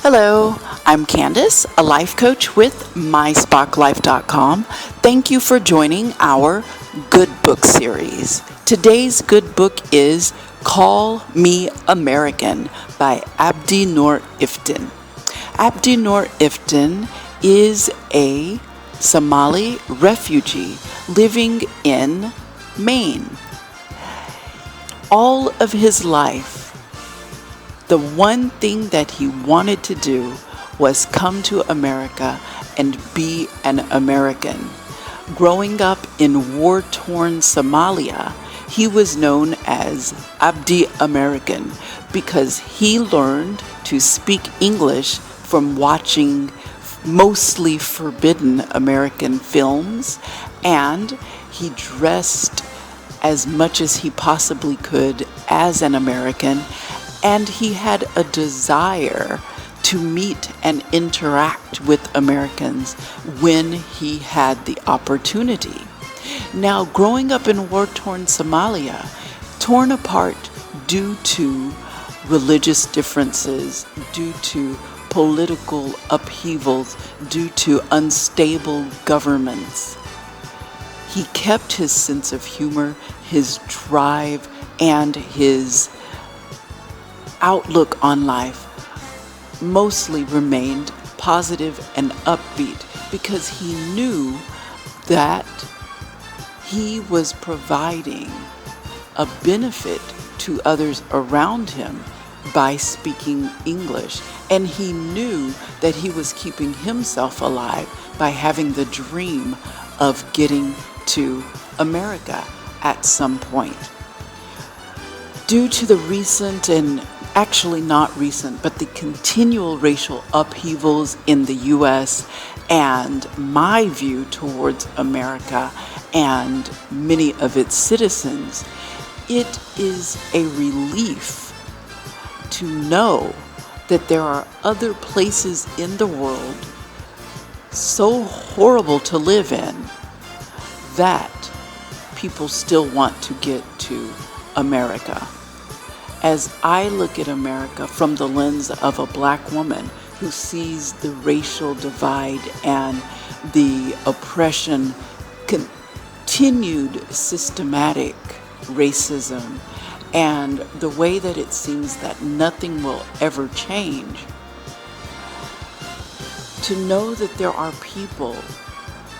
Hello, I'm Candace, a life coach with myspocklife.com. Thank you for joining our Good Book series. Today's good book is Call Me American by Abdi Nor Iftin. Abdi Nor Iftin is a Somali refugee living in Maine. All of his life, the one thing that he wanted to do was come to America and be an American. Growing up in war-torn Somalia, he was known as Abdi American because he learned to speak English from watching mostly forbidden American films, and he dressed as much as he possibly could as an American, and he had a desire to meet and interact with Americans when he had the opportunity. Now, growing up in war-torn Somalia, torn apart due to religious differences, due to political upheavals, due to unstable governments, he kept his sense of humor, his drive, and his outlook on life mostly remained positive and upbeat because he knew that he was providing a benefit to others around him by speaking English, and he knew that he was keeping himself alive by having the dream of getting to America at some point. Due to the recent, and actually not recent, but the continual racial upheavals in the U.S. and my view towards America and many of its citizens, it is a relief to know that there are other places in the world so horrible to live in that people still want to get to America. As I look at America from the lens of a Black woman who sees the racial divide and the oppression, continued systematic racism, and the way that it seems that nothing will ever change, to know that there are people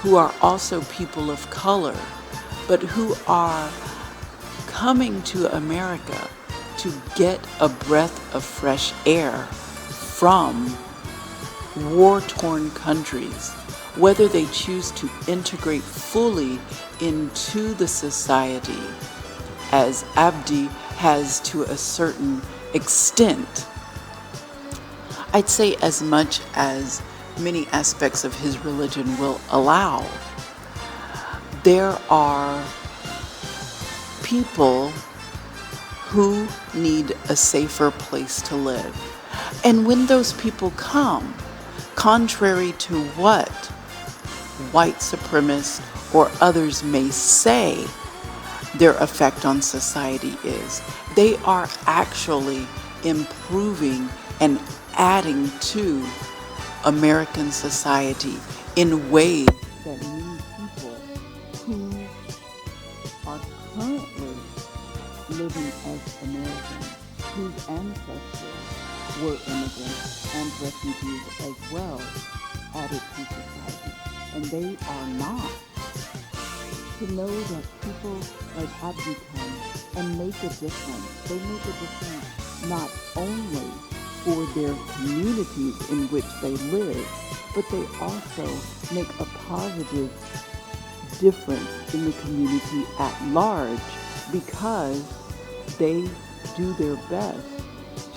who are also people of color, but who are coming to America to get a breath of fresh air from war-torn countries, whether they choose to integrate fully into the society, as Abdi has to a certain extent. I'd say as much as many aspects of his religion will allow. There are people who need a safer place to live. And when those people come, contrary to what white supremacists or others may say their effect on society is, they are actually improving and adding to American society in ways that many people who are currently living as Americans, whose ancestors were immigrants and refugees as well, added to society. And they are not. To know that people like Abdi come and make a difference. They make a difference not only for their communities in which they live, but they also make a positive difference in the community at large because they do their best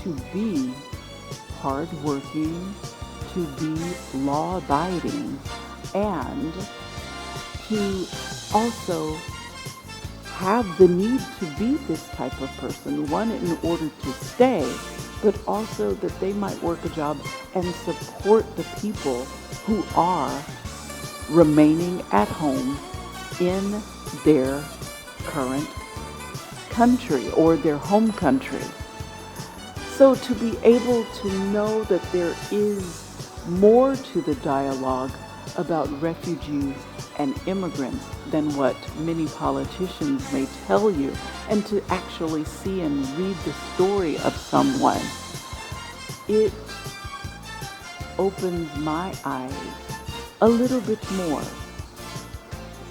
to be hardworking, to be law-abiding, and to also have the need to be this type of person, one, in order to stay, but also that they might work a job and support the people who are remaining at home in their current country or their home country. So to be able to know that there is more to the dialogue about refugees and immigrants than what many politicians may tell you, and to actually see and read the story of someone, it opens my eyes a little bit more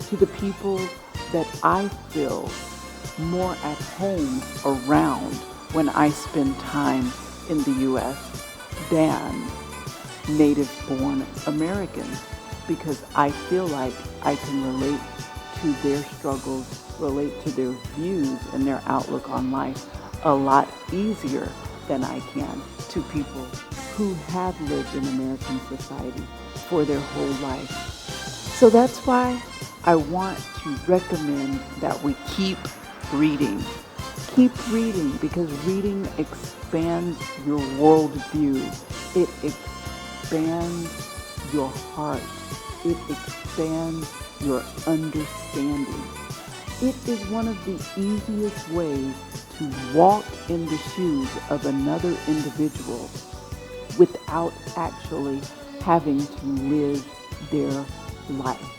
to the people that I feel more at home around when I spend time in the U.S. than native-born Americans, because I feel like I can relate to their struggles, relate to their views and their outlook on life a lot easier than I can to people who have lived in American society for their whole life. So that's why I want to recommend that we keep reading. Keep reading, because reading expands your worldview. It expands your heart. It expands your understanding. It is one of the easiest ways to walk in the shoes of another individual without actually having to live their life.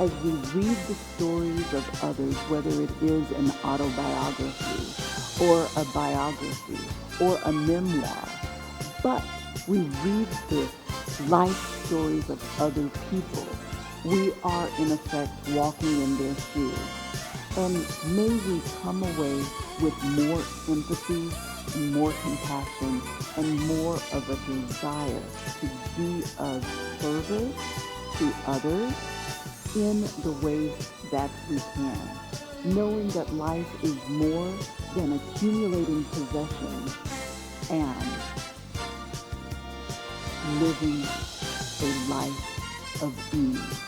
As we read the stories of others, whether it is an autobiography or a biography or a memoir, but we read the life stories of other people, we are in effect walking in their shoes. And may we come away with more empathy, more compassion, and more of a desire to be of service to others in the ways that we can, knowing that life is more than accumulating possessions and living a life of ease.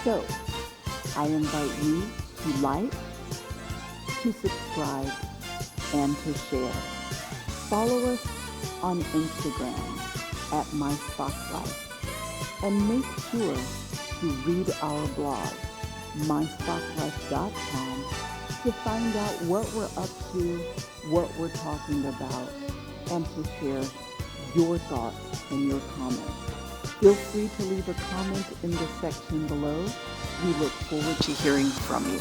So, I invite you to like, to subscribe, and to share. Follow us on Instagram at MySpockLife. And make sure to read our blog, myspocklife.com, to find out what we're up to, what we're talking about, and to share your thoughts and your comments. Feel free to leave a comment in the section below. We look forward to hearing from you.